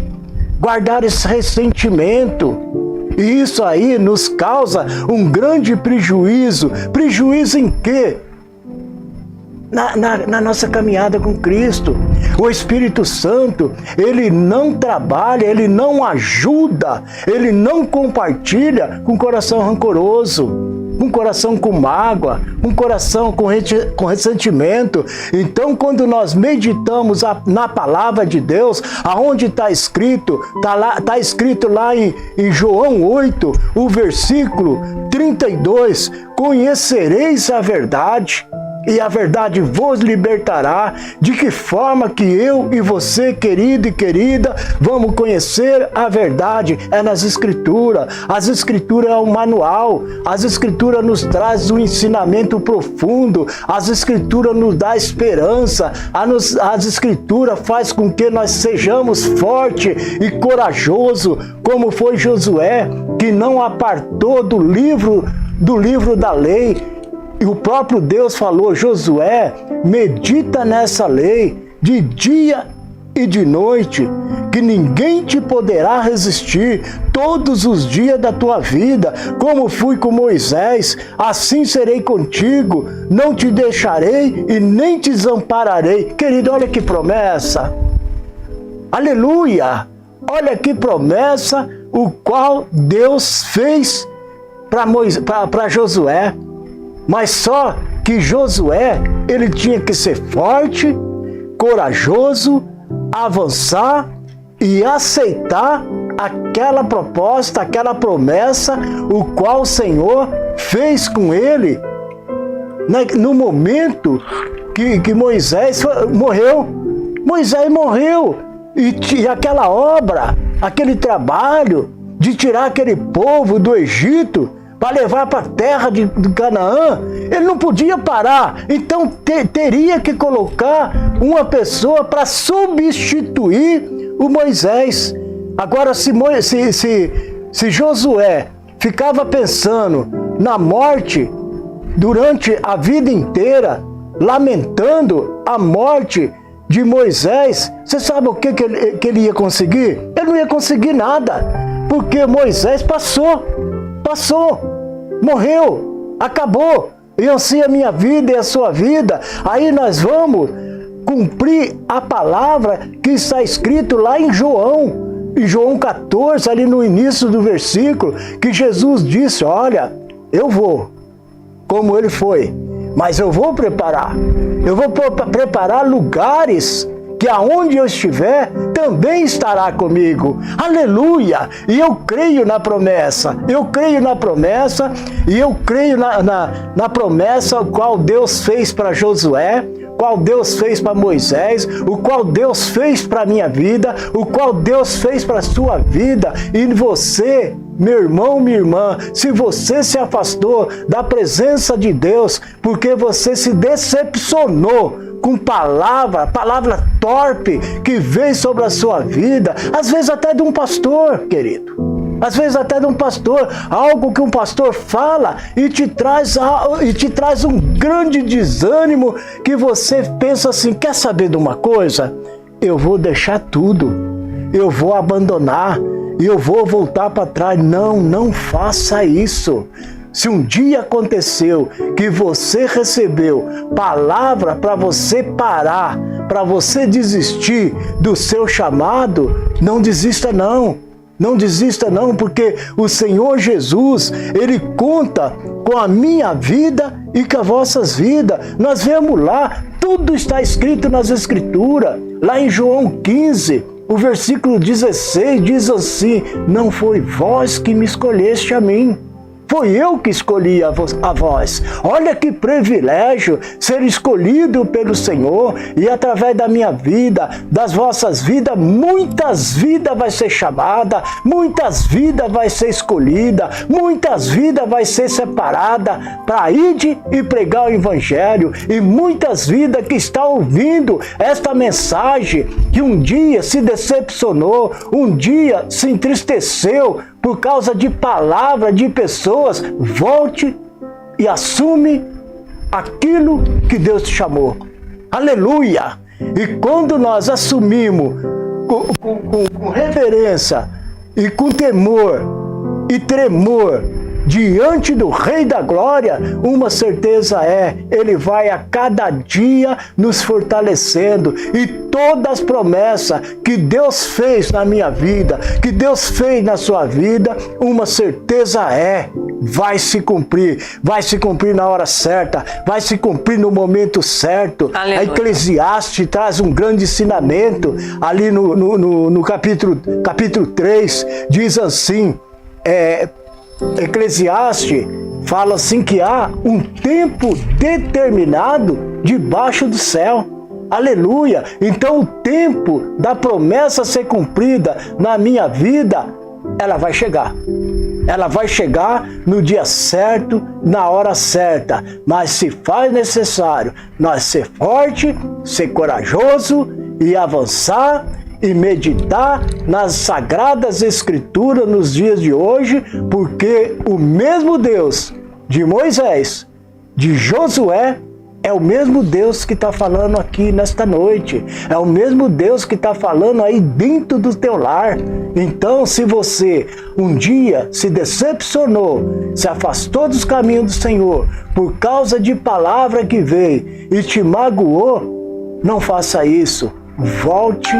guardaram esse ressentimento. E isso aí nos causa um grande prejuízo. Prejuízo em quê? Na nossa caminhada com Cristo. O Espírito Santo, ele não trabalha, ele não ajuda, ele não compartilha com coração rancoroso, com coração com mágoa, com coração com ressentimento. Então, quando nós meditamos na palavra de Deus, aonde está escrito, está escrito lá em João 8, o versículo 32, conhecereis a verdade, e a verdade vos libertará. De que forma que eu e você, querido e querida, vamos conhecer a verdade? É nas Escrituras. As Escrituras é um manual. As Escrituras nos traz um ensinamento profundo. As Escrituras nos dá esperança. As Escrituras faz com que nós sejamos fortes e corajosos, como foi Josué, que não apartou do livro da lei. E o próprio Deus falou: Josué, medita nessa lei de dia e de noite, que ninguém te poderá resistir todos os dias da tua vida. Como fui com Moisés, assim serei contigo, não te deixarei e nem te desampararei. Querido, olha que promessa! Aleluia! Olha que promessa o qual Deus fez para Josué. Mas só que Josué, ele tinha que ser forte, corajoso, avançar e aceitar aquela proposta, aquela promessa, o qual o Senhor fez com ele no momento que Moisés morreu. Moisés morreu e aquela obra, aquele trabalho de tirar aquele povo do Egito para levar para a terra de Canaã, ele não podia parar. Então teria que colocar uma pessoa para substituir o Moisés. Agora, se Josué ficava pensando na morte durante a vida inteira, lamentando a morte de Moisés, você sabe o que ele ia conseguir? Ele não ia conseguir nada, porque Moisés passou, morreu, acabou. E assim a minha vida e a sua vida. Aí nós vamos cumprir a palavra que está escrito lá em João 14, ali no início do versículo, que Jesus disse: olha, eu vou, como ele foi, mas eu vou preparar lugares que aonde eu estiver, também estará comigo. Aleluia! E eu creio na promessa, e eu creio na promessa o qual Deus fez para Josué, qual Deus fez para Moisés, o qual Deus fez para a minha vida, o qual Deus fez para a sua vida. E você, meu irmão, minha irmã, se você se afastou da presença de Deus porque você se decepcionou com palavra torpe que veio sobre a sua vida, às vezes até de um pastor, querido. Às vezes até de um pastor, algo que um pastor fala e te traz um grande desânimo, que você pensa assim: quer saber de uma coisa? Eu vou deixar tudo, eu vou abandonar, eu vou voltar para trás. Não faça isso. Se um dia aconteceu que você recebeu palavra para você parar, para você desistir do seu chamado, não desista não. Não desista não, porque o Senhor Jesus, Ele conta com a minha vida e com as vossas vidas. Nós vemos lá, tudo está escrito nas Escrituras. Lá em João 15, o versículo 16 diz assim: não foi vós que me escolheste a mim, foi eu que escolhi a vós. Olha que privilégio ser escolhido pelo Senhor, e através da minha vida, das vossas vidas, muitas vidas vai ser chamada, muitas vidas vai ser escolhida, muitas vidas vai ser separada para ir e pregar o Evangelho, e muitas vidas que estão ouvindo esta mensagem, que um dia se decepcionou, um dia se entristeceu por causa de palavra de pessoas, volte e assume aquilo que Deus te chamou. Aleluia! E quando nós assumimos com reverência e com temor e tremor diante do Rei da Glória, uma certeza Ele vai a cada dia nos fortalecendo, e todas as promessas que Deus fez na minha vida, que Deus fez na sua vida, uma certeza vai se cumprir na hora certa, vai se cumprir no momento certo. Aleluia. A Eclesiastes traz um grande ensinamento, ali no capítulo 3, diz assim, Eclesiastes fala assim que há um tempo determinado debaixo do céu. Aleluia! Então o tempo da promessa ser cumprida na minha vida, ela vai chegar. Ela vai chegar no dia certo, na hora certa. Mas se faz necessário nós ser forte, ser corajoso e avançar e meditar nas Sagradas Escrituras nos dias de hoje, porque o mesmo Deus de Moisés, de Josué, é o mesmo Deus que está falando aqui nesta noite. É o mesmo Deus que está falando aí dentro do teu lar. Então, se você um dia se decepcionou, se afastou dos caminhos do Senhor, por causa de palavra que veio e te magoou, não faça isso. Volte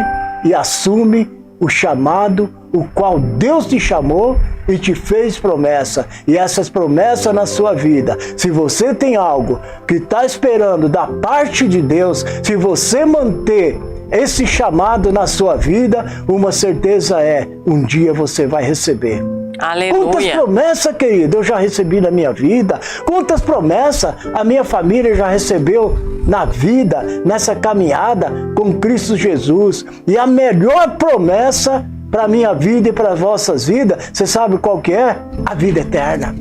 e assume o chamado, o qual Deus te chamou e te fez promessa. E essas promessas na sua vida, se você tem algo que está esperando da parte de Deus, se você manter esse chamado na sua vida, uma certeza é, um dia você vai receber. Aleluia. Quantas promessas, querido, eu já recebi na minha vida. Quantas promessas a minha família já recebeu na vida, nessa caminhada com Cristo Jesus. E a melhor promessa para a minha vida e para as vossas vidas, você sabe qual que é? A vida eterna.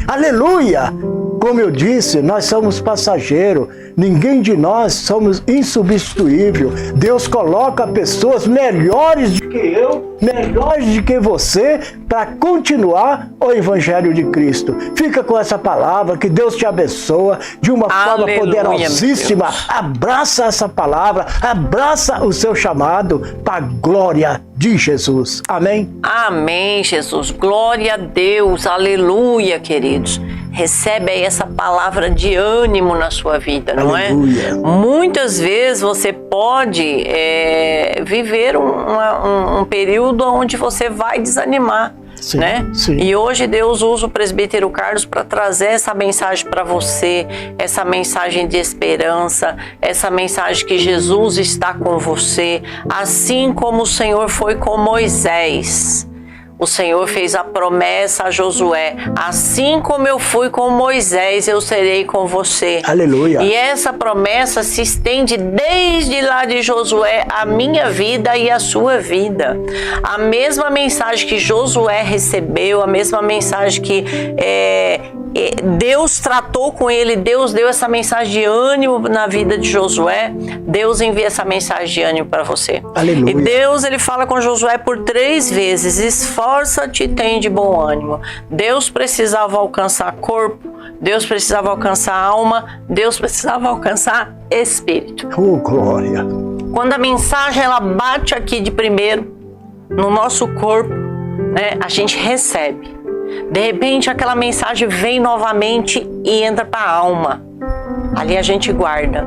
Aleluia! Como eu disse, nós somos passageiros, ninguém de nós somos insubstituível. Deus coloca pessoas melhores do que eu, melhores do que você, para continuar o Evangelho de Cristo. Fica com essa palavra, que Deus te abençoa de uma forma poderosíssima. Abraça essa palavra, abraça o seu chamado para a glória de Jesus. Amém? Amém, Jesus. Glória a Deus. Aleluia, queridos. Recebe aí essa palavra de ânimo na sua vida, não Aleluia. é? Muitas vezes você pode viver um período onde você vai desanimar. Sim, né? sim. E hoje Deus usa o presbítero Carlos para trazer essa mensagem para você, essa mensagem de esperança, essa mensagem que Jesus está com você, assim como o Senhor foi com Moisés. O Senhor fez a promessa a Josué: assim como eu fui com Moisés, eu serei com você. Aleluia. E essa promessa se estende desde lá de Josué à minha vida e à sua vida. A mesma mensagem que Josué recebeu, a mesma mensagem que Deus tratou com ele, Deus deu essa mensagem de ânimo na vida de Josué, Deus envia essa mensagem de ânimo para você. Aleluia. E Deus, ele fala com Josué por 3 vezes: esforça-te e tem de bom ânimo. Deus precisava alcançar corpo, Deus precisava alcançar alma, Deus precisava alcançar espírito. Oh, glória. Quando a mensagem ela bate aqui de primeiro no nosso corpo, né, a gente recebe. De repente aquela mensagem vem novamente e entra para a alma. Ali a gente guarda.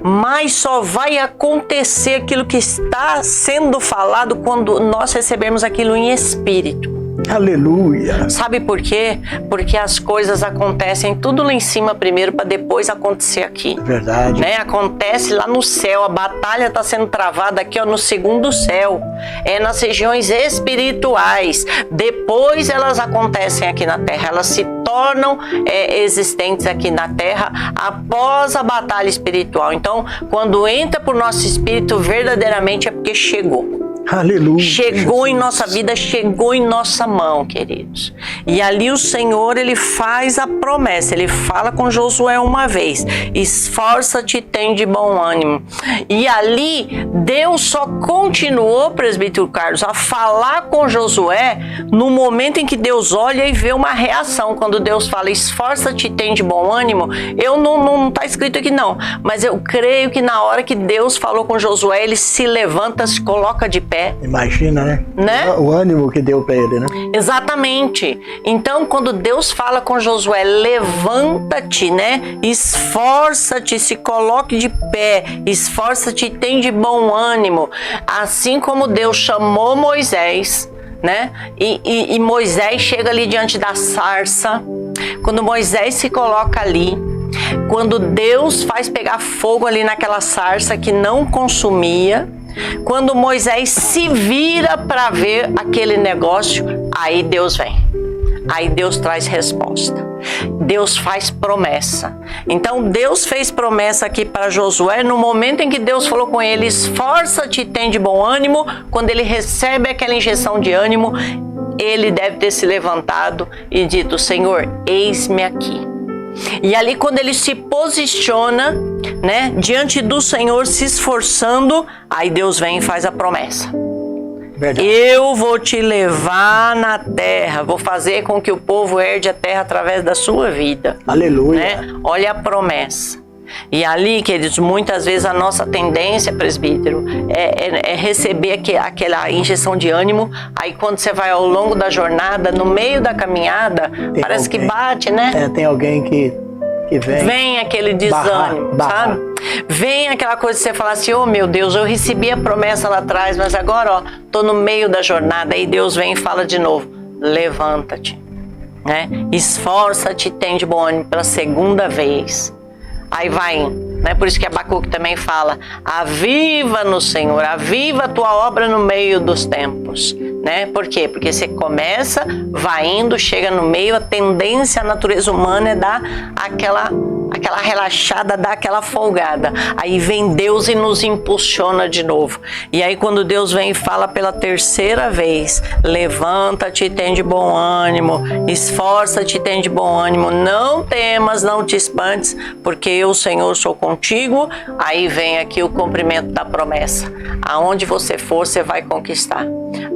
Mas só vai acontecer aquilo que está sendo falado quando nós recebermos aquilo em espírito. Aleluia. Sabe por quê? Porque as coisas acontecem tudo lá em cima primeiro para depois acontecer aqui. Verdade. Né? Acontece lá no céu, a batalha está sendo travada aqui, ó, no segundo céu, nas regiões espirituais. Depois elas acontecem aqui na terra, elas se tornam existentes aqui na terra após a batalha espiritual. Então, quando entra para o nosso espírito, verdadeiramente é porque chegou. Aleluia. Chegou Jesus. em nossa vida, chegou em nossa mão, queridos. E ali o Senhor, ele faz a promessa, ele fala com Josué uma vez: esforça-te e tem de bom ânimo. E ali Deus só continuou, presbítero Carlos, a falar com Josué no momento em que Deus olha e vê uma reação. Quando Deus fala esforça-te e tem de bom ânimo, não está escrito aqui não, mas eu creio que na hora que Deus falou com Josué, ele se levanta, se coloca de pé. Imagina, né? O ânimo que deu para ele, né? Exatamente. Então, quando Deus fala com Josué, levanta-te, né? Esforça-te, se coloque de pé, esforça-te e tem de bom ânimo. Assim como Deus chamou Moisés, né? E Moisés chega ali diante da sarça. Quando Moisés se coloca ali, quando Deus faz pegar fogo ali naquela sarça que não consumia, quando Moisés se vira para ver aquele negócio, aí Deus vem. Aí Deus traz resposta. Deus faz promessa. Então Deus fez promessa aqui para Josué no momento em que Deus falou com ele: esforça-te e tem de bom ânimo. Quando ele recebe aquela injeção de ânimo, ele deve ter se levantado e dito: Senhor, eis-me aqui. E ali quando ele se posiciona, né, diante do Senhor, se esforçando, aí Deus vem e faz a promessa. Verdade. Eu vou te levar na terra, vou fazer com que o povo herde a terra através da sua vida. Aleluia. Né? Olha a promessa. E ali, queridos, muitas vezes a nossa tendência, presbítero, é receber aquela injeção de ânimo. Aí quando você vai ao longo da jornada, no meio da caminhada, parece que bate, né? Tem alguém que vem. Vem aquele desânimo, sabe? Vem aquela coisa que você fala assim: oh meu Deus, eu recebi a promessa lá atrás, mas agora, ó, tô no meio da jornada. Aí Deus vem e fala de novo: levanta-te, né? Esforça-te, tem de bom ânimo pela segunda vez. Aí vai Né? Por isso que Abacuque também fala: aviva no Senhor, aviva a tua obra no meio dos tempos. Né? Por quê? Porque você começa, vai indo, chega no meio, a tendência, a natureza humana é dar aquela relaxada, dar aquela folgada. Aí vem Deus e nos impulsiona de novo. E aí quando Deus vem e fala pela terceira vez: levanta-te e tem de bom ânimo, esforça-te e tem de bom ânimo, não temas, não te espantes, porque eu, Senhor, sou contigo. Aí vem aqui o cumprimento da promessa: aonde você for, você vai conquistar.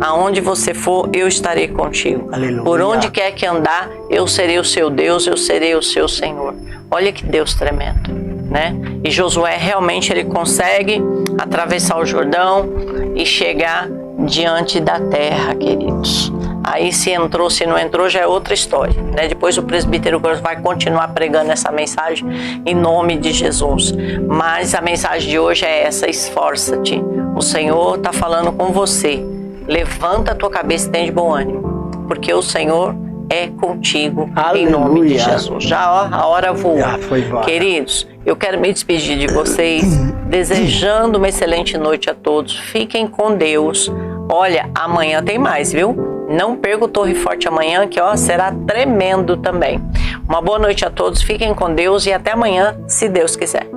Aonde você for, eu estarei contigo. Aleluia. Por onde quer que andar, eu serei o seu Deus, eu serei o seu Senhor. Olha que Deus tremendo, né? E Josué realmente ele consegue atravessar o Jordão e chegar diante da terra, queridos. Aí se entrou, se não entrou, já é outra história, né? Depois o presbítero vai continuar pregando essa mensagem em nome de Jesus. Mas a mensagem de hoje é essa: esforça-te. O Senhor está falando com você. Levanta a tua cabeça e tem de bom ânimo, porque o Senhor é contigo. Aleluia. Em nome de Jesus. Já ó, a hora voou. Já foi embora. Queridos, eu quero me despedir de vocês desejando uma excelente noite a todos. Fiquem com Deus. Olha, amanhã tem mais, viu? Não perca o Torre Forte amanhã, que ó, será tremendo também. Uma boa noite a todos, fiquem com Deus e até amanhã, se Deus quiser.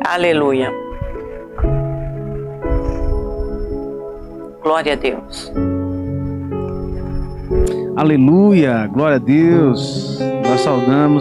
Aleluia. Glória a Deus. Aleluia, glória a Deus. Nós saudamos